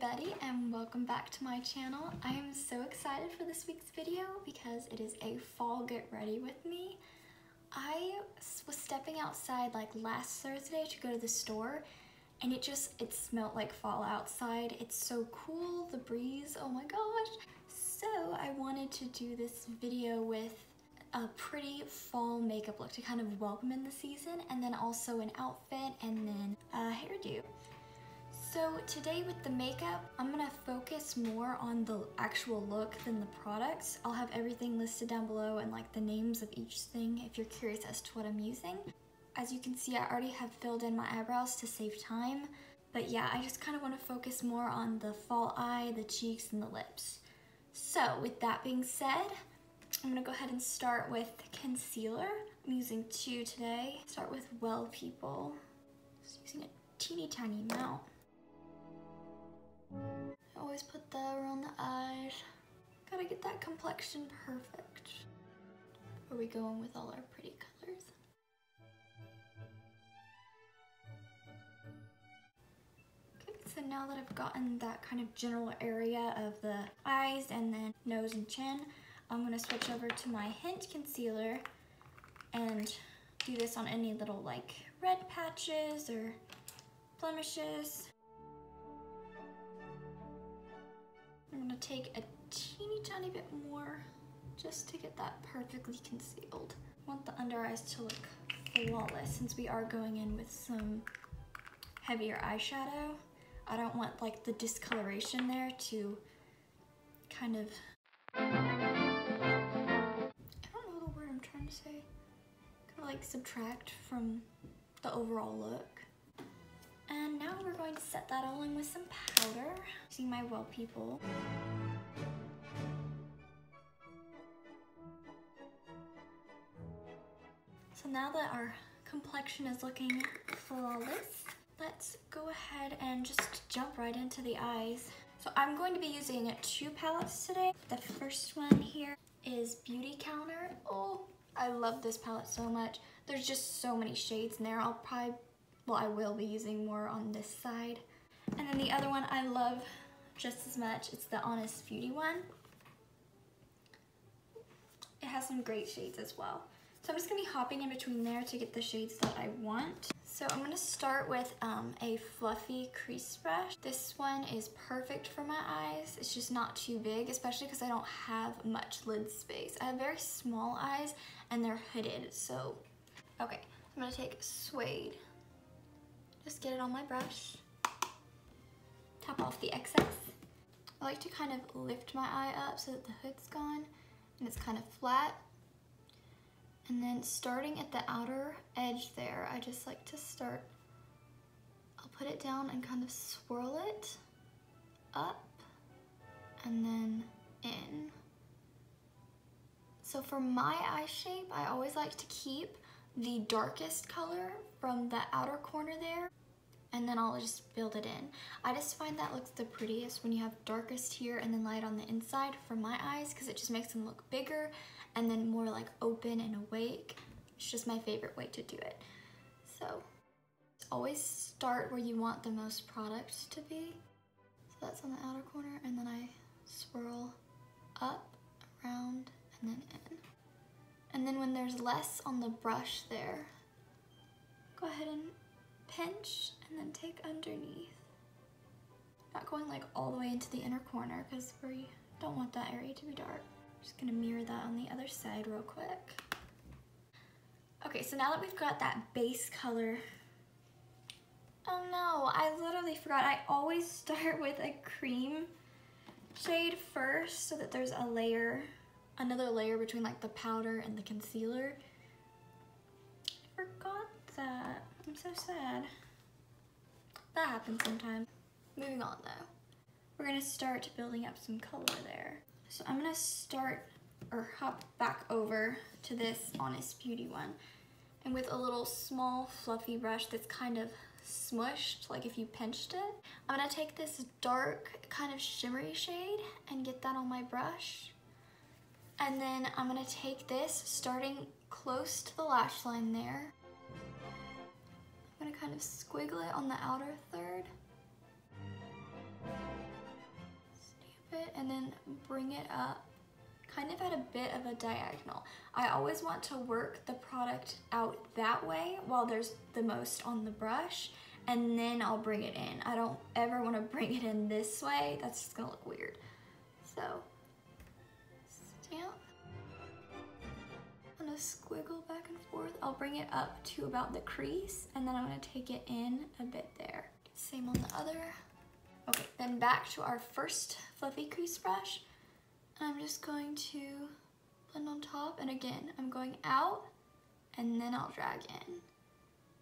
everybody and welcome back to my channel. I am so excited for this week's video because it is a fall get ready with me. I was stepping outside like last Thursday to go to the store and it smelled like fall outside. It's so cool, the breeze, oh my gosh. So I wanted to do this video with a pretty fall makeup look to kind of welcome in the season, and then also an outfit and then a hairdo. So today with the makeup, I'm gonna focus more on the actual look than the products. I'll have everything listed down below and like the names of each thing if you're curious as to what I'm using. As you can see, I already have filled in my eyebrows to save time. But yeah, I just kind of want to focus more on the fall eye, the cheeks, and the lips. So with that being said, I'm gonna go ahead and start with concealer. I'm using 2 today. Start with Well People. Just using a teeny tiny amount. I always put that around the eyes. Gotta get that complexion perfect. Where we going with all our pretty colors. Okay, so now that I've gotten that kind of general area of the eyes and then nose and chin, I'm gonna switch over to my Hint concealer and do this on any little like red patches or blemishes. I'm gonna take a teeny tiny bit more just to get that perfectly concealed. I want the under eyes to look flawless since we are going in with some heavier eyeshadow. I don't want like the discoloration there to kind of, I don't know the word I'm trying to say, kind of like subtract from the overall look. And now we're going to set that all in with some powder, using my Well People. So now that our complexion is looking flawless, let's go ahead and just jump right into the eyes. So I'm going to be using 2 palettes today. The first one here is Beauty Counter. Oh, I love this palette so much. There's just so many shades in there. I will be using more on this side. And then the other one I love just as much. It's the Honest Beauty one. It has some great shades as well. So I'm just gonna be hopping in between there to get the shades that I want. So I'm gonna start with a fluffy crease brush. This one is perfect for my eyes. It's just not too big, especially because I don't have much lid space. I have very small eyes and they're hooded, so. Okay, I'm gonna take Suede. Just get it on my brush. Tap off the excess. I like to kind of lift my eye up so that the hood's gone and it's kind of flat. And then starting at the outer edge there, I just like to start, I'll put it down and kind of swirl it up and then in. So for my eye shape, I always like to keep the darkest color from the outer corner there, and then I'll just build it in. I just find that looks the prettiest when you have darkest here and then light on the inside for my eyes, because it just makes them look bigger and then more like open and awake. It's just my favorite way to do it. So always start where you want the most product to be. So that's on the outer corner, and then I swirl up, around, and then in. And then when there's less on the brush there, go ahead and pinch and then take underneath. Not going like all the way into the inner corner because we don't want that area to be dark. Just gonna mirror that on the other side real quick. Okay, so now that we've got that base color, oh no, I literally forgot. I always start with a cream shade first so that there's a layer, another layer between like the powder and the concealer. I forgot that. I'm so sad. That happens sometimes. Moving on though. We're gonna start building up some color there. So I'm gonna start or hop back over to this Honest Beauty one. And with a little small fluffy brush that's kind of smushed, like if you pinched it, I'm gonna take this dark kind of shimmery shade and get that on my brush. And then I'm gonna take this, starting close to the lash line there. I'm gonna kind of squiggle it on the outer third. and then bring it up kind of at a bit of a diagonal. I always want to work the product out that way while there's the most on the brush, and then I'll bring it in. I don't ever want to bring it in this way. That's just gonna look weird. So, stamp. I'm gonna squiggle back and forth. I'll bring it up to about the crease, and then I'm gonna take it in a bit there. Same on the other. Okay, then back to our first fluffy crease brush. I'm just going to blend on top, and again, I'm going out, and then I'll drag in.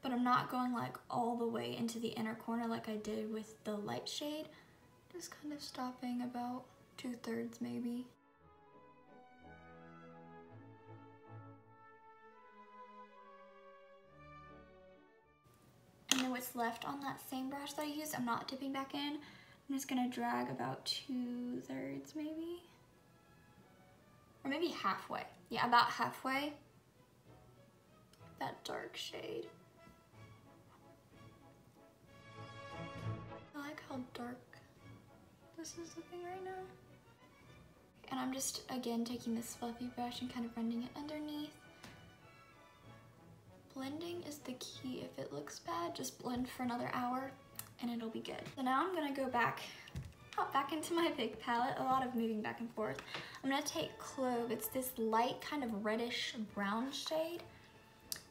But I'm not going like all the way into the inner corner like I did with the light shade. Just kind of stopping about 2/3 maybe. And then what's left on that same brush that I used, I'm not dipping back in. I'm just gonna drag about 2/3 maybe. Or maybe halfway. Yeah, about halfway. That dark shade. I like how dark this is looking right now. And I'm just, again, taking this fluffy brush and kind of running it underneath. Blending is the key. If it looks bad, just blend for another hour and it'll be good. So now I'm gonna go back, hop back into my big palette, a lot of moving back and forth. I'm gonna take Clove. It's this light kind of reddish brown shade.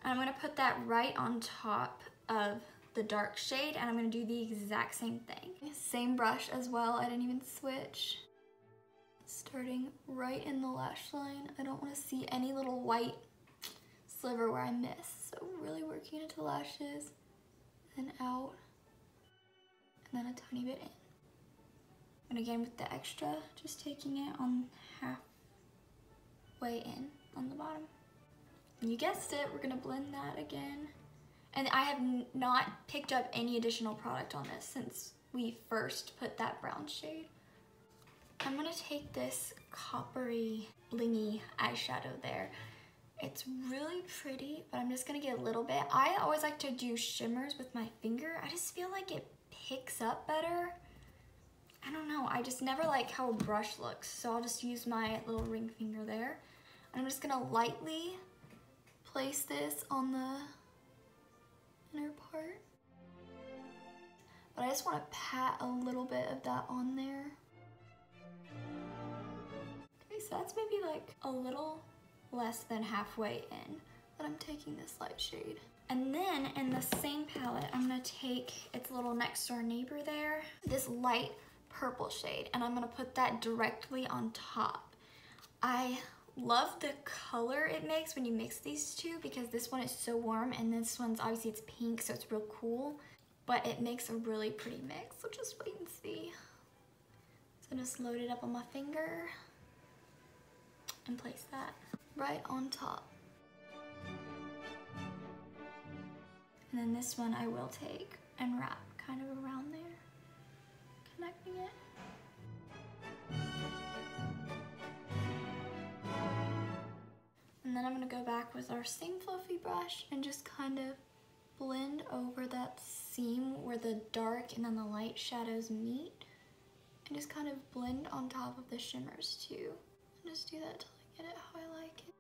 And I'm gonna put that right on top of the dark shade, and I'm gonna do the exact same thing. Same brush as well, I didn't even switch. Starting right in the lash line. I don't wanna see any little white sliver where I miss. So really working into the lashes, then out, and then a tiny bit in. And again with the extra, just taking it on halfway in on the bottom. And you guessed it, we're gonna blend that again. And I have not picked up any additional product on this since we first put that brown shade. I'm gonna take this coppery blingy eyeshadow there. It's really pretty, but I'm just gonna get a little bit. I always like to do shimmers with my finger. I just feel like it picks up better. I don't know, I just never like how a brush looks, so I'll just use my little ring finger there. And I'm just gonna lightly place this on the inner part. But I just wanna pat a little bit of that on there. Okay, so that's maybe like a little less than halfway in that I'm taking this light shade. And then in the same palette, I'm gonna take its little next door neighbor there, this light purple shade, and I'm gonna put that directly on top. I love the color it makes when you mix these two because this one is so warm and this one's obviously it's pink, so it's real cool, but it makes a really pretty mix, so just wait and see. So just load it up on my finger and place that right on top. And then this one I will take and wrap kind of around there, connecting it. And then I'm gonna go back with our same fluffy brush and just kind of blend over that seam where the dark and then the light shadows meet. And just kind of blend on top of the shimmers too. And just do that till I get it how I like it.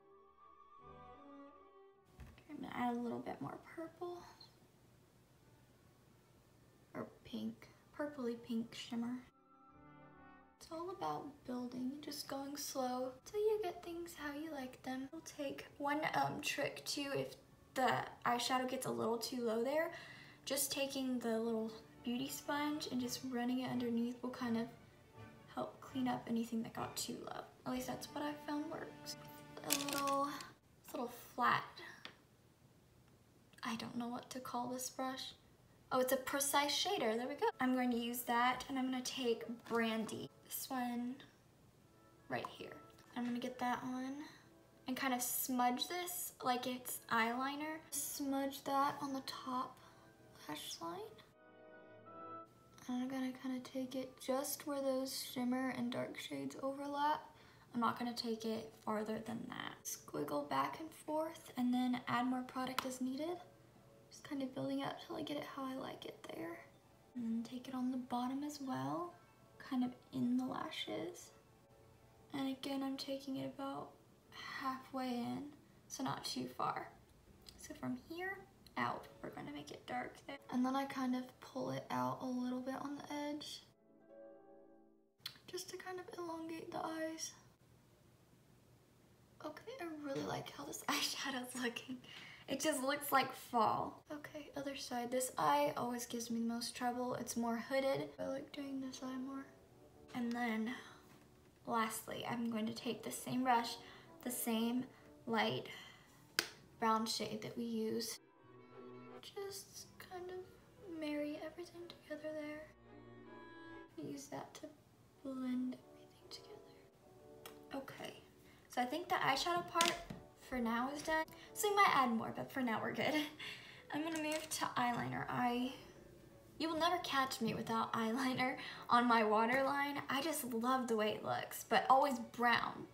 Okay, I'm gonna add a little bit more purple. Or pink, purpley pink shimmer. It's all about building, just going slow till you get things how you like them. We'll take one trick too if the eyeshadow gets a little too low there. Just taking the little beauty sponge and just running it underneath will kind of help clean up anything that got too low. At least that's what I found works. This little flat, I don't know what to call this brush. Oh, it's a precise shader, there we go. I'm going to use that and I'm gonna take Brandy. This one right here. I'm gonna get that on and kind of smudge this like it's eyeliner. Smudge that on the top lash line. And I'm gonna kind of take it just where those shimmer and dark shades overlap. I'm not gonna take it farther than that. Squiggle back and forth and then add more product as needed. Just kind of building up till I get it how I like it there. And then take it on the bottom as well. kind of in the lashes. And again, I'm taking it about halfway in, so not too far. So from here out, we're gonna make it dark there. And then I kind of pull it out a little bit on the edge, just to kind of elongate the eyes. Okay, I really like how this eyeshadow's looking. It just looks like fall. Okay, other side. This eye always gives me the most trouble. It's more hooded. I like doing this eye more. And then lastly, I'm going to take the same brush, the same light brown shade that we use. Just kind of marry everything together there. Use that to blend everything together. Okay, so I think the eyeshadow part for now is done. So we might add more, but for now we're good. I'm gonna move to eyeliner. You will never catch me without eyeliner on my waterline. I just love the way it looks, but always brown.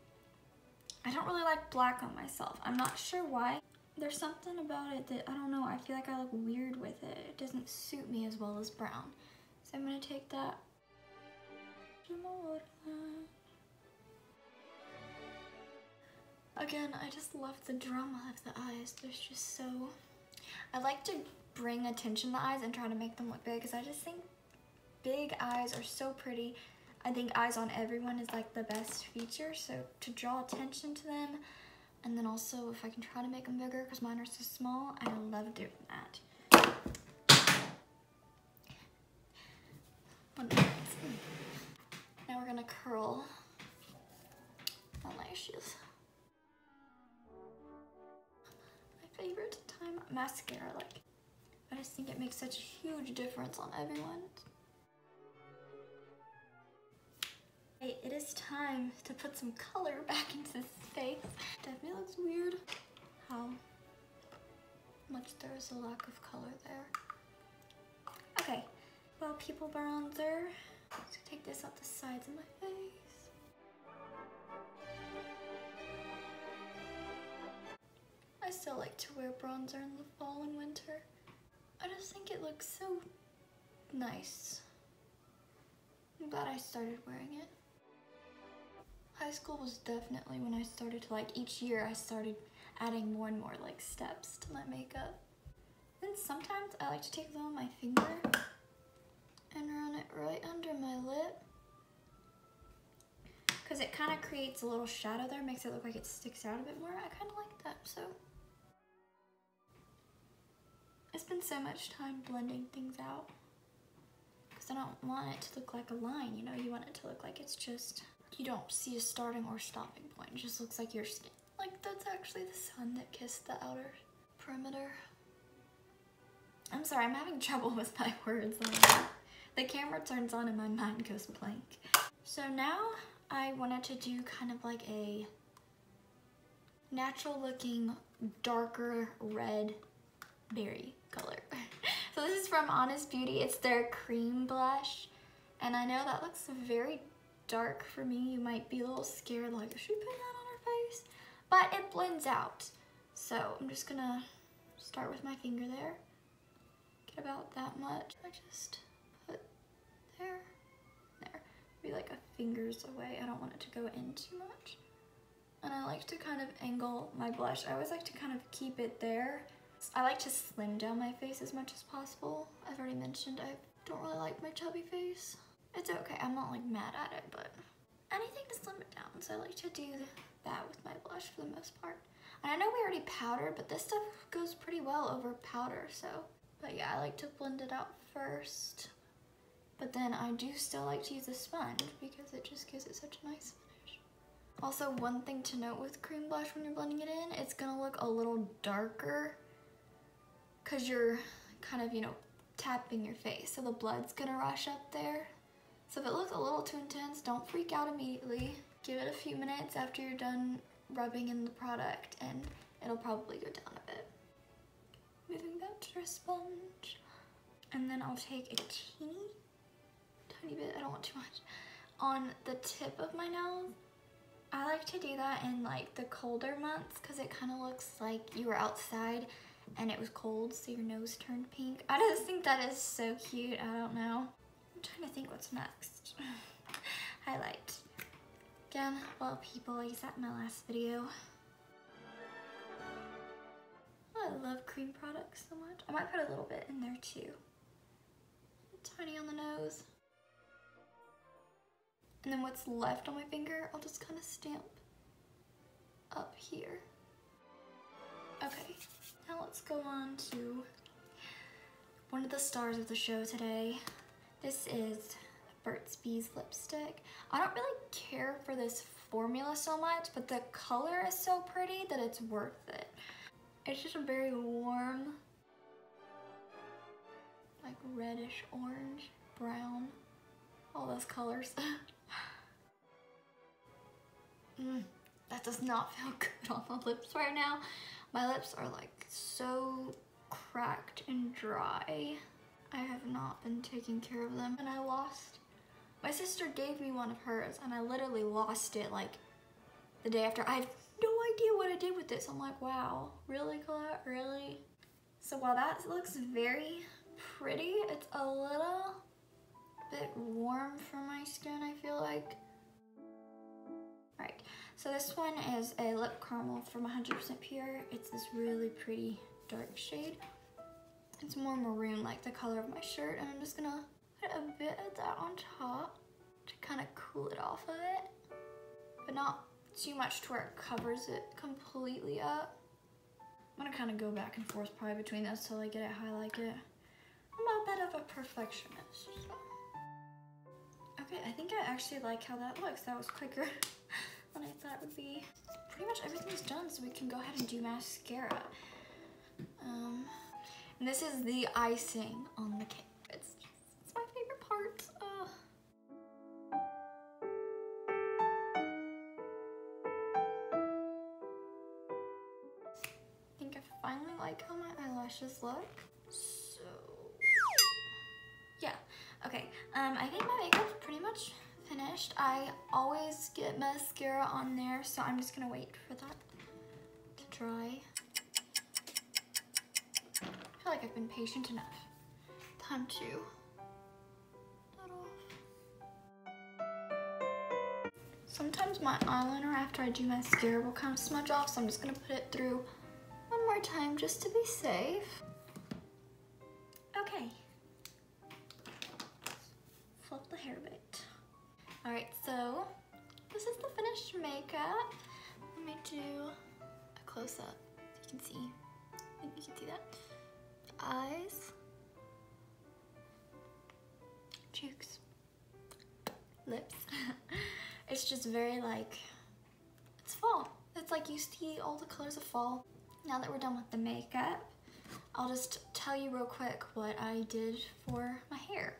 I don't really like black on myself. I'm not sure why. There's something about it that, I don't know, I feel like I look weird with it. It doesn't suit me as well as brown. So I'm gonna take that to my waterline. Again, I just love the drama of the eyes. There's just so... I like to bring attention to the eyes and try to make them look big because I just think big eyes are so pretty. I think eyes on everyone is like the best feature, so to draw attention to them, and then also if I can try to make them bigger because mine are so small, I love doing that. Now we're gonna curl my lashes. My favorite time mascara, like, I just think it makes such a huge difference on everyone. Hey, it is time to put some color back into this face. Definitely looks weird how much there is a lack of color there. Okay, well, people bronzer. Let's take this up the sides of my face. I still like to wear bronzer in the fall and winter. I just think it looks so nice. I'm glad I started wearing it. High school was definitely when I started to, like, each year I started adding more and more like steps to my makeup. Then sometimes I like to take them on my finger and run it right under my lip, because it kind of creates a little shadow there, makes it look like it sticks out a bit more. I kind of like that, so. I spend so much time blending things out because I don't want it to look like a line, you know? You want it to look like it's just, you don't see a starting or stopping point. It just looks like your skin. Like, that's actually the sun that kissed the outer perimeter. I'm sorry, I'm having trouble with my words. The camera turns on and my mind goes blank. So now I wanted to do kind of like a natural looking, darker red berry color. So this is from Honest Beauty. It's their cream blush. And I know that looks very dark for me. You might be a little scared, like, should we put that on her face? But it blends out. So I'm just gonna start with my finger there. Get about that much. I just put there. Be like a finger's away. I don't want it to go in too much. And I like to kind of angle my blush. I always like to kind of keep it there. I like to slim down my face as much as possible. I've already mentioned I don't really like my chubby face. It's okay, I'm not like mad at it, but anything to slim it down. So I like to do that with my blush for the most part. And I know we already powdered, but this stuff goes pretty well over powder, so. But yeah, I like to blend it out first. But then I do still like to use a sponge because it just gives it such a nice finish. Also, one thing to note with cream blush when you're blending it in, it's gonna look a little darker because you're kind of, you know, tapping your face. So the blood's gonna rush up there. So if it looks a little too intense, don't freak out immediately. Give it a few minutes after you're done rubbing in the product and it'll probably go down a bit. Moving back to a sponge. And then I'll take a tiny bit, I don't want too much, on the tip of my nose. I like to do that in like the colder months because it kind of looks like you were outside and it was cold, so your nose turned pink. I just think that is so cute. I don't know. I'm trying to think what's next. highlight. Again, well, people use that in my last video. I love cream products so much. I might put a little bit in there too. Tiny on the nose. And then what's left on my finger, I'll just kind of stamp up here. Okay, now let's go on to one of the stars of the show today. This is Burt's Bees lipstick. I don't really care for this formula so much, but the color is so pretty that it's worth it. It's just a very warm, like reddish orange, brown, all those colors. That does not feel good on the lips right now. My lips are like so cracked and dry. I have not been taking care of them, and my sister gave me one of hers and I literally lost it like the day after. I have no idea what I did with this. I'm like, wow, really, Colette, really? So while that looks very pretty, it's a little bit warm for my skin, I feel like. Right, so this one is a lip caramel from 100% Pure. It's this really pretty dark shade. It's more maroon like the color of my shirt, and I'm just gonna put a bit of that on top to kind of cool it off of it, but not too much to where it covers it completely up. I'm gonna kind of go back and forth probably between those till I get it how I like it. I'm a bit of a perfectionist. So. Okay, I think I actually like how that looks. That was quicker than I thought it would be. Pretty much everything's done, so we can go ahead and do mascara. And this is the icing on the cake. It's my favorite part. I think I finally like how my eyelashes look. So, yeah. Okay, I think my makeup's pretty much finished. I always get mascara on there, so I'm just gonna wait for that to dry. I feel like I've been patient enough. Time to that off. Sometimes my eyeliner after I do mascara will kind of smudge off, so I'm just gonna put it through one more time just to be safe. Okay. Flip the hair a bit. All right, so this is the finished makeup. Let me do a close up so you can see. I think you can see that. Eyes, cheeks, lips. It's just very like, it's fall. It's like you see all the colors of fall. Now that we're done with the makeup, I'll just tell you real quick what I did for my hair.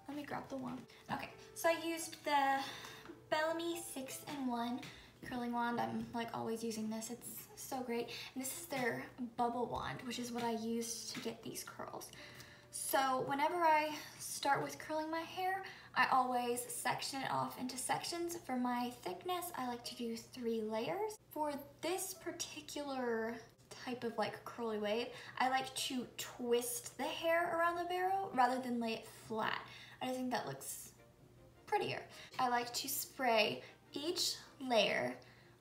Let me grab the wand. Okay, so I used the Bellamy 6-in-1 curling wand. I'm like always using this. It's so great. And this is their bubble wand, which is what I use to get these curls. So whenever I start with curling my hair, I always section it off into sections. For my thickness, I like to do 3 layers. For this particular type of like curly wave, I like to twist the hair around the barrel rather than lay it flat. I think that looks prettier. I like to spray each layer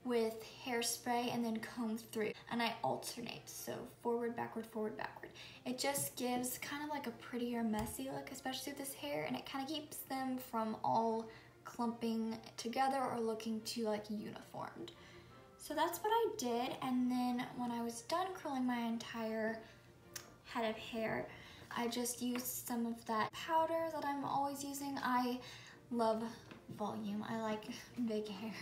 with hairspray and then comb through, and I alternate, so forward, backward, forward, backward. It just gives kind of like a prettier messy look, especially with this hair, and it kind of keeps them from all clumping together or looking too like uniformed. So that's what I did, and then when I was done curling my entire head of hair, I just used some of that powder that I'm always using. I love volume. I like big hair,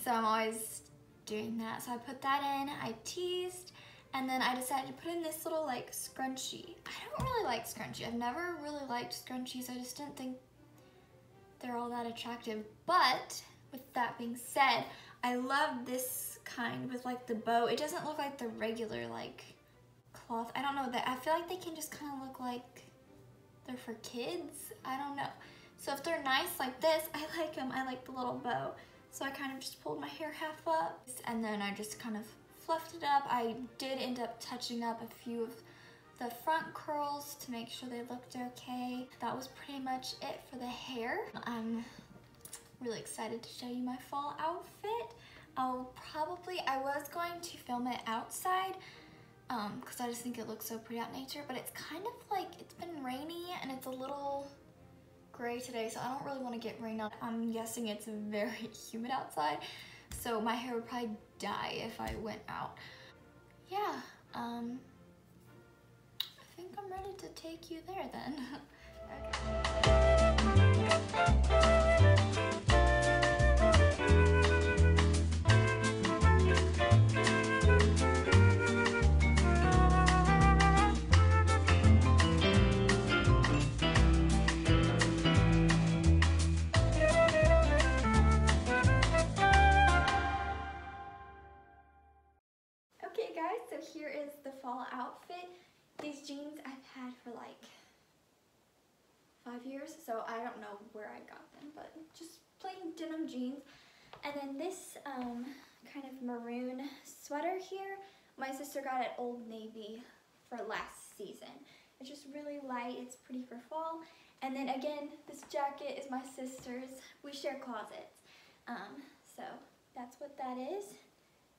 so I'm always doing that. So I put that in, I teased, and then I decided to put in this little like scrunchie. I don't really like scrunchie. I've never really liked scrunchies. I just didn't think they're all that attractive. But with that being said, I love this kind with like the bow. It doesn't look like the regular like cloth. I don't know, that I feel like they can just kind of look like they're for kids. I don't know. So if they're nice like this, I like them. I like the little bow. So I kind of just pulled my hair half up, and then I just kind of fluffed it up. I did end up touching up a few of the front curls to make sure they looked okay. That was pretty much it for the hair. I'm really excited to show you my fall outfit. I was going to film it outside because I just think it looks so pretty out in nature, but it's kind of like, it's been rainy and it's a little gray today, so I don't really want to get rain on. I'm guessing it's very humid outside, so my hair would probably die if I went out. Yeah, I think I'm ready to take you there then. Okay guys, so here is the fall outfit. These jeans I've had for like 5 years, so I don't know where I got them, but just plain denim jeans. And then this kind of maroon sweater here, my sister got at Old Navy for last season. It's just really light, it's pretty for fall. And then again, this jacket is my sister's. We share closets. So that's what that is.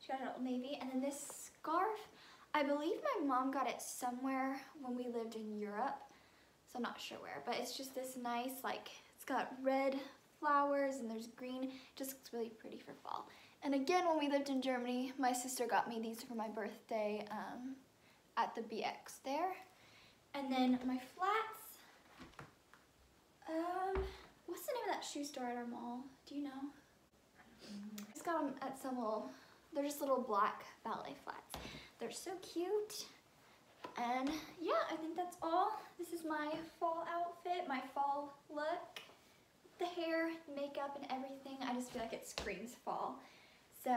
She got it at Old Navy. And then this scarf, I believe my mom got it somewhere when we lived in Europe. So I'm not sure where, but it's just this nice, like, it's got red flowers and there's green. It just looks really pretty for fall. And again, when we lived in Germany, my sister got me these for my birthday at the BX there. And then my flats, what's the name of that shoe store at our mall? Do you know? I just got them at some they're just little black ballet flats. They're so cute. And yeah, I think that's all. This is my fall outfit, my fall look. The hair, makeup, and everything. I just feel like it screams fall. So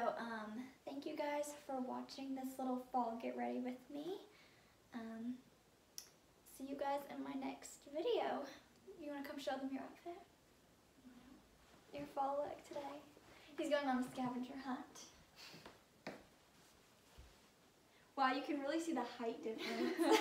thank you guys for watching this little fall get ready with me. See you guys in my next video. You want to come show them your outfit? Your fall look today. He's going on a scavenger hunt. Wow, you can really see the height difference.